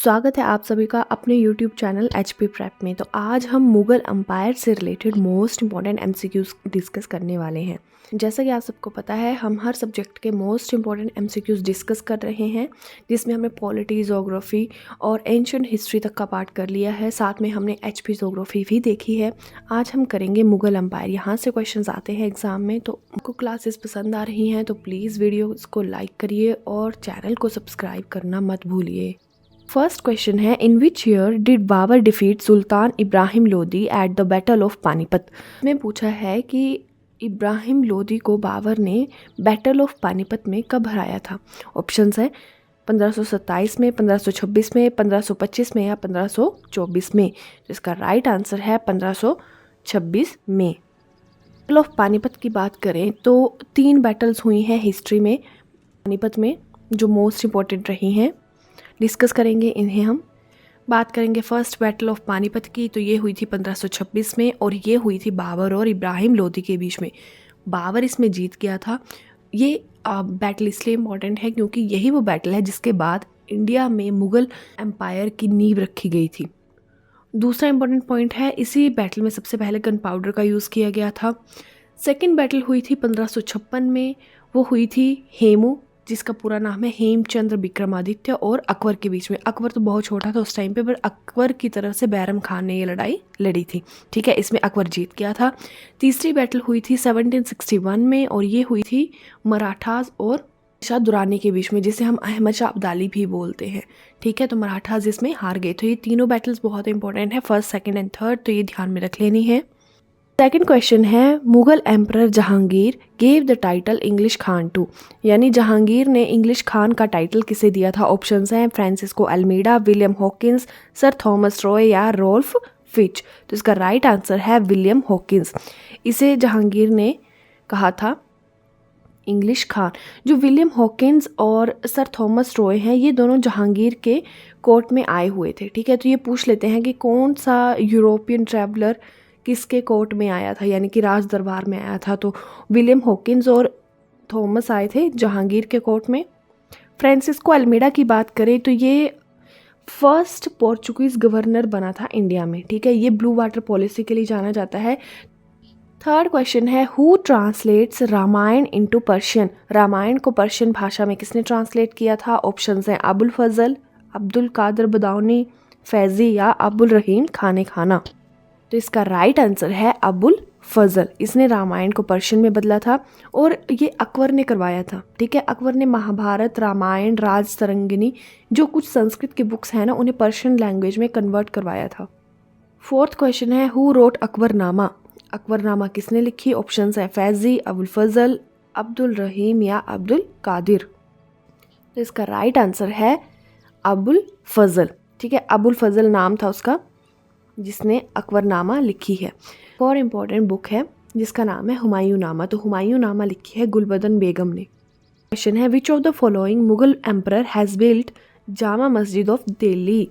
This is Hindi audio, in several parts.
स्वागत है आप सभी का अपने YouTube चैनल HP प्रेप में। तो आज हम मुग़ल एम्पायर से related most important MCQs discuss करने वाले हैं। जैसा कि आप सबको पता है, हम हर सब्जेक्ट के मोस्ट इम्पॉर्टेंट MCQs डिस्कस कर रहे हैं, जिसमें हमने पॉलिटी, जोग्राफी और एंशिएंट हिस्ट्री तक का पार्ट कर लिया है। साथ में हमने HP जोग्राफी भी देखी है। आज हम करेंगे मुग़ल एम्पायर। यहाँ से क्वेश्चन आते हैं एग्जाम में। तो आपको क्लासेस पसंद आ रही हैं तो प्लीज़ वीडियो को लाइक करिए और चैनल को सब्सक्राइब करना मत भूलिए। फर्स्ट क्वेश्चन है, in which year did Babur defeat Sultan Ibrahim Lodi at the battle of Panipat. में पूछा है कि इब्राहिम लोदी को बाबर ने बैटल ऑफ पानीपत में कब हराया था। ऑप्शंस है 1527 में, 1526 में, 1525 में या 1524 में। तो इसका राइट आंसर है 1526 में। बैटल ऑफ पानीपत की बात करें तो 3 बैटल्स हुई हैं हिस्ट्री में पानीपत में, जो मोस्ट इम्पॉर्टेंट रही हैं। डिस्कस करेंगे इन्हें हम। बात करेंगे फर्स्ट बैटल ऑफ पानीपत की, तो ये हुई थी 1526 में और ये हुई थी बाबर और इब्राहिम लोदी के बीच में। बाबर इसमें जीत गया था। ये बैटल इसलिए इम्पॉर्टेंट है क्योंकि यही वो बैटल है जिसके बाद इंडिया में मुग़ल एम्पायर की नींव रखी गई थी। दूसरा इम्पॉर्टेंट पॉइंट है, इसी बैटल में सबसे पहले गन पाउडर का यूज़ किया गया था। सेकेंड बैटल हुई थी 1556 में, वो हुई थी हेमू, जिसका पूरा नाम है हेमचंद्र विक्रमादित्य और अकबर के बीच में। अकबर तो बहुत छोटा था उस टाइम पे, पर अकबर की तरफ से बैरम खान ने ये लड़ाई लड़ी थी। ठीक है, इसमें अकबर जीत गया था। तीसरी बैटल हुई थी 1761 में और ये हुई थी मराठास और शाह दुरानी के बीच में, जिसे हम अहमद शाह अब्दाली भी बोलते हैं। ठीक है, तो मराठास इसमें हार गए। तो ये तीनों बैटल्स बहुत इंपॉर्टेंट है, फर्स्ट, सेकेंड एंड थर्ड, तो ये ध्यान में रख लेनी है। सेकेंड क्वेश्चन है, Mughal emperor Jahangir gave the title English Khan to. यानी जहांगीर ने इंग्लिश खान का टाइटल किसे दिया था। ऑप्शंस हैं Francisco Almeida, William Hawkins, sir Thomas Roy या रोल्फ फिच। तो इसका राइट आंसर है विलियम हॉकिंस। इसे जहांगीर ने कहा था इंग्लिश खान। जो विलियम हॉकिंस और सर थॉमस रॉय हैं, ये दोनों जहांगीर के कोर्ट में आए हुए थे। ठीक है, तो ये पूछ लेते हैं कि कौन सा यूरोपियन ट्रैवलर किसके कोर्ट में आया था, यानी कि राज दरबार में आया था। तो विलियम हॉकिंस और थॉमस आए थे जहांगीर के कोर्ट में। फ्रांसिस्को अल्मीडा की बात करें तो ये फर्स्ट पोर्चुगीज गवर्नर बना था इंडिया में। ठीक है, ये ब्लू वाटर पॉलिसी के लिए जाना जाता है। थर्ड क्वेश्चन है, who translates Ramayan into Persian. Ramayan को पर्शियन भाषा में किसने ट्रांसलेट किया था। ऑप्शंस हैं अबुल फजल, अब्दुल कादर बदाऊनी, फैजी या अबुल रहीम खाने खाना। तो इसका राइट आंसर है अबुल फजल। इसने रामायण को पर्शियन में बदला था और ये अकबर ने करवाया था। ठीक है, अकबर ने महाभारत, रामायण, राज तरंगिनी, जो कुछ संस्कृत की बुक्स हैं ना, उन्हें पर्शियन लैंग्वेज में कन्वर्ट करवाया था। फोर्थ क्वेश्चन है, हु रोट अकबरनामा। अकबरनामा किसने लिखी। ऑप्शंस है फैजी, अबुल फजल, अब्दुल रहीम या अब्दुल कादिर। तो इसका राइट आंसर है अबुल फजल। ठीक है, अबुल फजल नाम था उसका जिसने अकबरनामा लिखी है। और इम्पॉर्टेंट बुक है जिसका नाम है हुमायूं नामा। तो हुमायूं नामा लिखी है गुलबदन बेगम ने। क्वेश्चन है, which of the following Mughal emperor has built Jama Masjid of Delhi.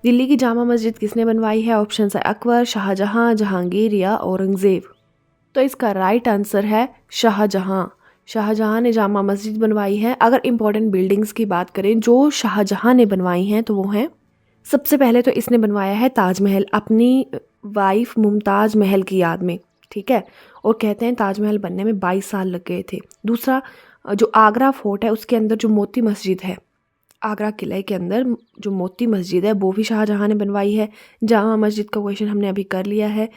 Delhi की जामा मस्जिद किसने बनवाई है। ऑप्शन है अकबर, शाहजहां, जहांगीर या औरंगजेब। तो इसका राइट आंसर है शाहजहां। शाहजहां ने जामा मस्जिद बनवाई है। अगर इम्पॉर्टेंट बिल्डिंग्स की बात करें जो शाहजहां ने बनवाई हैं तो वो हैं, सबसे पहले तो इसने बनवाया है ताजमहल अपनी वाइफ मुमताज़ महल की याद में। ठीक है, और कहते हैं ताजमहल बनने में 22 साल लग गए थे। दूसरा, जो आगरा फोर्ट है उसके अंदर जो मोती मस्जिद है, आगरा किले के अंदर जो मोती मस्जिद है वो भी शाहजहां ने बनवाई है। जामा मस्जिद का क्वेश्चन हमने अभी कर लिया है।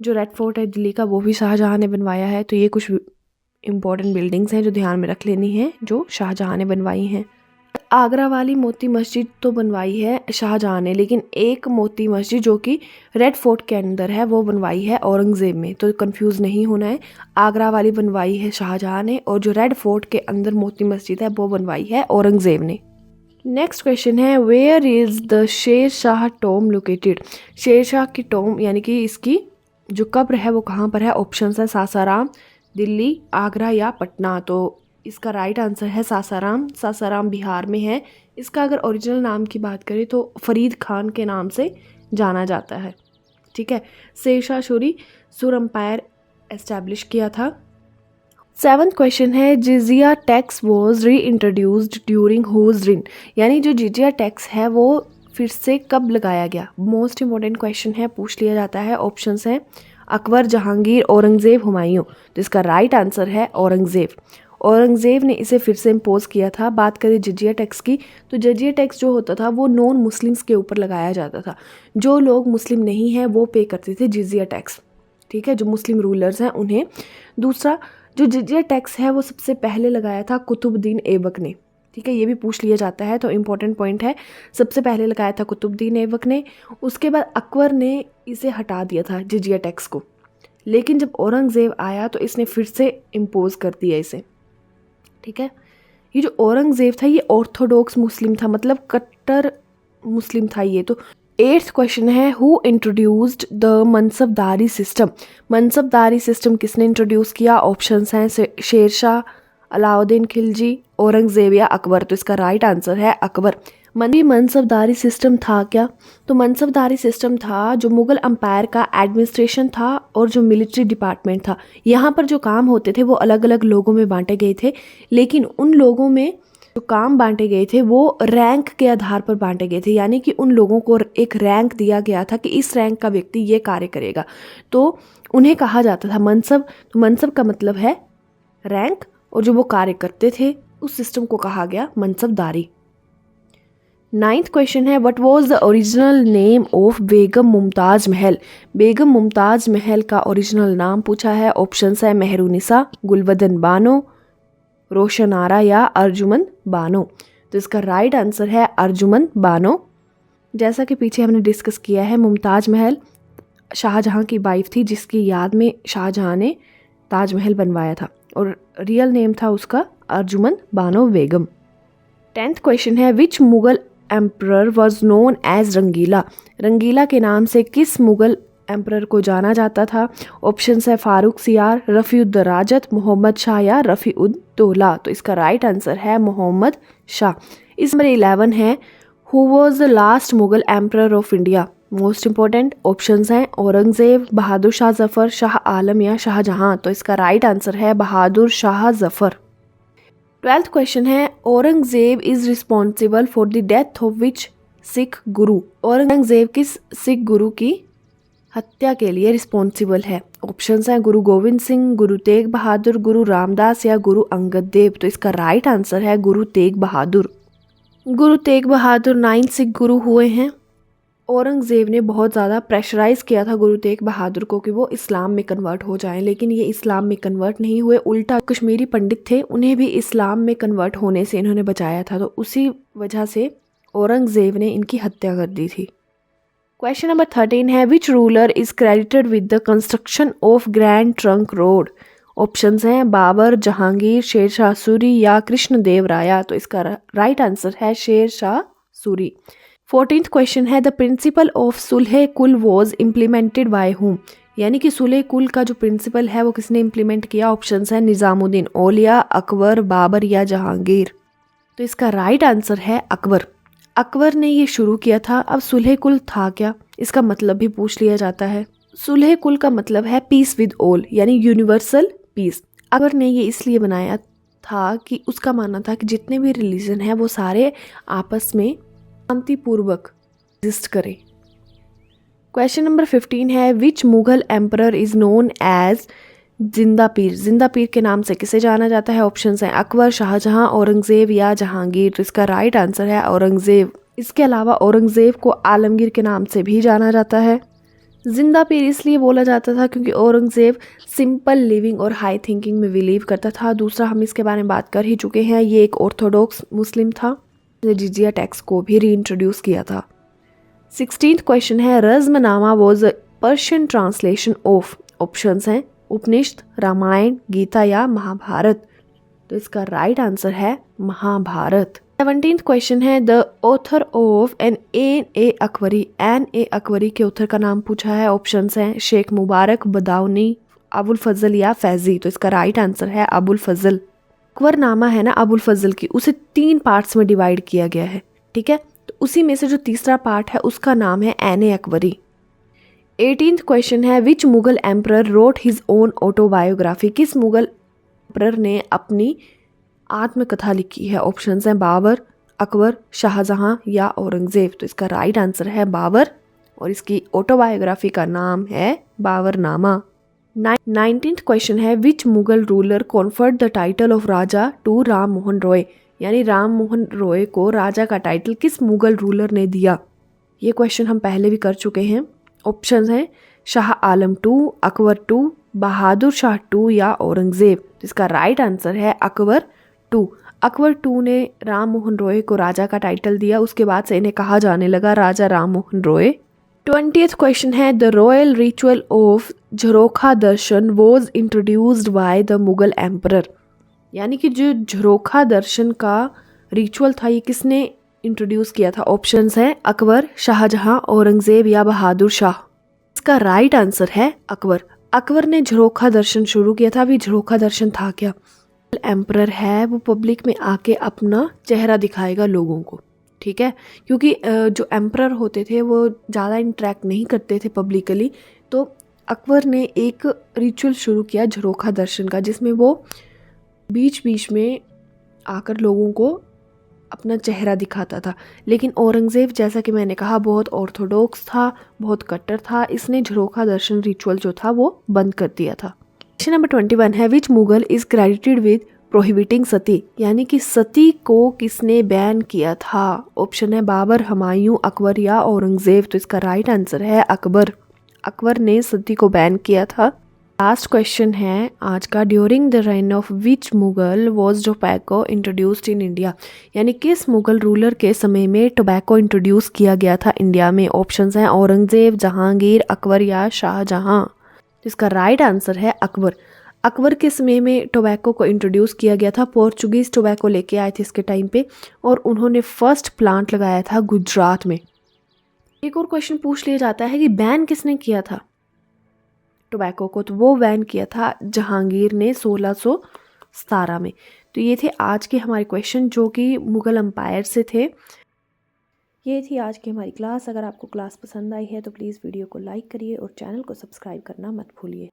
जो रेड फोर्ट है दिल्ली का, वो भी शाहजहां ने बनवाया है। तो ये कुछ इंपॉर्टेंट बिल्डिंग्स हैं जो ध्यान में रख लेनी है, जो शाहजहां ने बनवाई हैं। आगरा वाली मोती मस्जिद तो बनवाई है शाहजहां ने, लेकिन एक मोती मस्जिद जो कि रेड फोर्ट के अंदर है वो बनवाई है औरंगजेब में। तो कंफ्यूज नहीं होना है, आगरा वाली बनवाई है शाहजहां ने और जो रेड फोर्ट के अंदर मोती मस्जिद है वो बनवाई है औरंगजेब ने। नेक्स्ट क्वेश्चन है, where is the Sher Shah Tom located. Sher Shah की टॉम यानी कि इसकी जो कब्र है वो कहाँ पर है। ऑप्शन है सासाराम, दिल्ली, आगरा या पटना। तो इसका राइट आंसर है सासाराम। सासाराम बिहार में है। इसका अगर ओरिजिनल नाम की बात करें तो फरीद खान के नाम से जाना जाता है। ठीक है, शेरशाह सूरी सुर एम्पायर एस्टैब्लिश किया था। सेवंथ क्वेश्चन है, जिजिया टैक्स वॉज री इंट्रोड्यूस्ड ड्यूरिंग हुज रिन। यानी जो जिजिया टैक्स है वो फिर से कब लगाया गया? मोस्ट इम्पॉर्टेंट क्वेश्चन है, पूछ लिया जाता है। ऑप्शंस हैं अकबर, जहांगीर, औरंगज़ेब, हुमायूं। तो इसका राइट आंसर है औरंगज़ेब। औरंगज़ेब ने इसे फिर से इम्पोज किया था। बात करें जजिया टैक्स की, तो जजिया टैक्स जो होता था वो नॉन मुस्लिम्स के ऊपर लगाया जाता था। जो लोग मुस्लिम नहीं हैं वो पे करते थे जजिया टैक्स, ठीक है, जो मुस्लिम रूलर्स हैं उन्हें। दूसरा, जो जजिया टैक्स है वो सबसे पहले लगाया था कुतुबुद्दीन ऐबक ने, ठीक है, ये भी पूछ लिया जाता है, तो इम्पोर्टेंट पॉइंट है। सबसे पहले लगाया था कुतुबुद्दीन ऐबक ने, उसके बाद अकबर ने इसे हटा दिया था जजिया टैक्स को। लेकिन जब औरंगज़ेब आया तो इसने फिर से इम्पोज कर दिया इसे, ठीक है। ये जो औरंगज़ेब था ये ऑर्थोडॉक्स मुस्लिम था, मतलब कट्टर मुस्लिम था ये। तो 8th क्वेश्चन है, who introduced the मनसबदारी system? मनसबदारी system किसने इंट्रोड्यूस किया? ऑप्शंस हैं शेरशाह, अलाउद्दीन खिलजी, औरंगज़ेब या अकबर। तो इसका राइट आंसर है अकबर। मनसबदारी सिस्टम था क्या? तो मनसबदारी सिस्टम था जो मुग़ल अम्पायर का एडमिनिस्ट्रेशन था और जो मिलिट्री डिपार्टमेंट था। यहाँ पर जो काम होते थे वो अलग अलग लोगों में बांटे गए थे, लेकिन उन लोगों में जो काम बांटे गए थे वो रैंक के आधार पर बांटे गए थे, यानी कि उन लोगों को एक रैंक दिया गया था कि इस रैंक का व्यक्ति ये कार्य करेगा, तो उन्हें कहा जाता था मनसब। तो मनसब का मतलब है रैंक, और जो वो कार्य करते थे उस सिस्टम को कहा गया मनसबदारी। 9th क्वेश्चन है, what was the original name of Begum Mumtaz Mahal? Begum Mumtaz महल का ओरिजिनल नाम पूछा है। ऑप्शंस है मेहरुनिसा, गुलबदन बानो, रोशन आरा या अर्जुमन बानो। तो इसका राइट आंसर है अर्जुमन बानो। जैसा कि पीछे हमने डिस्कस किया है, मुमताज़ महल शाहजहां की वाइफ थी जिसकी याद में शाहजहां ने ताजमहल बनवाया था, और रियल नेम था उसका अर्जुमन बानो बेगम। 10th क्वेश्चन है, which Mughal emperor was known as Rangila? Rangila के नाम से किस मुगल एम्परर को जाना जाता था? ऑप्शंस है फारूक सियार, रफ़ीउद्दराजत, मोहम्मद शाह या रफ़ीउद्दौला। तो इसका राइट आंसर है मोहम्मद शाह। इस नंबर 11 है, who was the last Mughal emperor of India? Most important options हैं औरंगज़ेब, बहादुर शाह जफ़र, शाह आलम या शाहजहां। तो इसका राइट आंसर है बहादुर शाह जफ़र। 12th क्वेश्चन है, Aurangzeb is responsible for the death of which Sikh गुरु? औरंगज़ेब किस सिख गुरु की हत्या के लिए रिस्पॉन्सिबल है? ऑप्शंस हैं गुरु गोविंद सिंह, गुरु तेग बहादुर, गुरु रामदास या गुरु अंगद देव। तो इसका राइट आंसर है गुरु तेग बहादुर। गुरु तेग बहादुर 9 सिख गुरु हुए हैं। औरंगज़ेब ने बहुत ज़्यादा प्रेशराइज़ किया था गुरु तेग बहादुर को कि वो इस्लाम में कन्वर्ट हो जाएं, लेकिन ये इस्लाम में कन्वर्ट नहीं हुए। उल्टा कश्मीरी पंडित थे, उन्हें भी इस्लाम में कन्वर्ट होने से इन्होंने बचाया था, तो उसी वजह से औरंगज़ेब ने इनकी हत्या कर दी थी। क्वेश्चन नंबर 13 है, which ruler is credited with the construction of grand trunk road? Options हैं बाबर, जहांगीर, शेरशाह सूरी या कृष्ण देव राया। तो इसका राइट आंसर है शेरशाह सूरी। 14th क्वेश्चन है, द प्रिंसिपल ऑफ सुलह कुल वॉज इम्प्लीमेंटेड बाय हुम? यानी कि सुलह कुल का जो प्रिंसिपल है वो किसने इम्प्लीमेंट किया? ऑप्शंस हैं निज़ामुद्दीन औलिया, अकबर, बाबर या जहांगीर। तो इसका राइट आंसर है अकबर। अकबर ने ये शुरू किया था। अब सुलह कुल था क्या, इसका मतलब भी पूछ लिया जाता है। सुलह कुल का मतलब है पीस विद ऑल, यानी यूनिवर्सल पीस। अकबर ने ये इसलिए बनाया था कि उसका मानना था कि जितने भी रिलीजन हैं वो सारे आपस में शांतिपूर्वक एग्जिस्ट करें। क्वेश्चन नंबर 15 है, which Mughal emperor is known as Zinda Pir? जिंदा पीर के नाम से किसे जाना जाता है? ऑप्शंस हैं अकबर, शाहजहां, औरंगज़ेब या जहांगीर। तो इसका राइट आंसर है औरंगज़ेब। इसके अलावा औरंगज़ेब को आलमगीर के नाम से भी जाना जाता है। जिंदा पीर इसलिए बोला जाता था क्योंकि औरंगज़ेब सिंपल लिविंग और हाई थिंकिंग में बिलीव करता था। दूसरा, हम इसके बारे में बात कर ही चुके हैं, ये एक ऑर्थोडॉक्स मुस्लिम था, जिजिया टैक्स को भी रीइंट्रोड्यूस किया था। 16th क्वेश्चन है, Razmnama was Persian translation of? Options हैं उपनिषद, रामायण, गीता या महाभारत। तो इसका राइट आंसर है महाभारत। 17th क्वेश्चन है, the author of Ain e Akbari? Ain e Akbari के ऑथर का नाम पूछा है। ऑप्शंस हैं शेख मुबारक, बदाऊनी, अबुल फजल या फैजी। तो इसका राइट आंसर है अबुल फजल। अकबरनामा है ना अबुल फजल की, उसे 3 पार्ट्स में डिवाइड किया गया है, ठीक है। तो उसी में से जो तीसरा पार्ट है उसका नाम है N e Akbari. 18th question है, which Mughal emperor wrote his own autobiography? किस मुगल एम्परर ने अपनी आत्मकथा लिखी है? ऑप्शंस हैं बाबर, अकबर, शाहजहां या औरंगजेब? तो इसका राइट आंसर है बाबर और इसकी ऑटोबायोग्राफी का नाम है बाबरनामा। 19th क्वेश्चन है which Mughal ruler conferred the title of Raja to Ram Mohan Roy? यानी राम मोहन रॉय को राजा का टाइटल किस मुगल रूलर ने दिया? ये क्वेश्चन हम पहले भी कर चुके हैं। ऑप्शंस हैं शाह आलम 2, अकबर 2, बहादुर शाह 2 या औरंगजेब। तो इसका राइट आंसर है अकबर 2। अकबर 2 ने राम मोहन रॉय को राजा का टाइटल दिया, उसके बाद से इन्हें कहा जाने लगा राजा राम मोहन रॉय। 20th क्वेश्चन है the royal ritual of jharokha darshan was introduced by the Mughal emperor? यानी कि जो झरोखा दर्शन का रिचुअल था ये किसने इंट्रोड्यूस किया था? ऑप्शंस हैं अकबर, शाहजहां, औरंगजेब या बहादुर शाह। इसका राइट आंसर है अकबर। अकबर ने झरोखा दर्शन शुरू किया था। अभी झरोखा दर्शन था क्या? एम्परर है वो पब्लिक में आके अपना चेहरा दिखाएगा लोगों को, ठीक है, क्योंकि जो एम्परर होते थे वो ज़्यादा इंटरेक्ट नहीं करते थे पब्लिकली, तो अकबर ने एक रिचुअल शुरू किया झरोखा दर्शन का, जिसमें वो बीच बीच में आकर लोगों को अपना चेहरा दिखाता था। लेकिन औरंगज़ेब, जैसा कि मैंने कहा, बहुत ऑर्थोडॉक्स था, बहुत कट्टर था, इसने झरोखा दर्शन रिचुअल जो था वो बंद कर दिया था। क्वेश्चन नंबर 21 है which Mughal is credited with prohibiting sati? यानी कि सती को किसने बैन किया था? ऑप्शन है बाबर, हुमायूं, अकबर या औरंगजेब। तो इसका राइट आंसर है अकबर। अकबर ने सती को बैन किया था। लास्ट क्वेश्चन है आज का, during the rain of which Mughal was tobacco introduced in India? यानी किस मुगल रूलर के समय में टोबैको इंट्रोड्यूस किया गया था इंडिया में? ऑप्शंस हैं औरंगजेब, जहांगीर, अकबर या शाहजहां। इसका राइट आंसर है अकबर। अकबर के समय में टोबैको को इंट्रोड्यूस किया गया था। पोर्चुगीज टोबैको लेके आए थे इसके टाइम पे और उन्होंने फर्स्ट प्लांट लगाया था गुजरात में। एक और क्वेश्चन पूछ लिया जाता है कि बैन किसने किया था टोबैको को? तो वो बैन किया था जहांगीर ने 1617 में। तो ये थे आज के हमारे क्वेश्चन जो कि मुगल एम्पायर से थे। ये थी आज की हमारी क्लास। अगर आपको क्लास पसंद आई है तो प्लीज़ वीडियो को लाइक करिए और चैनल को सब्सक्राइब करना मत भूलिए।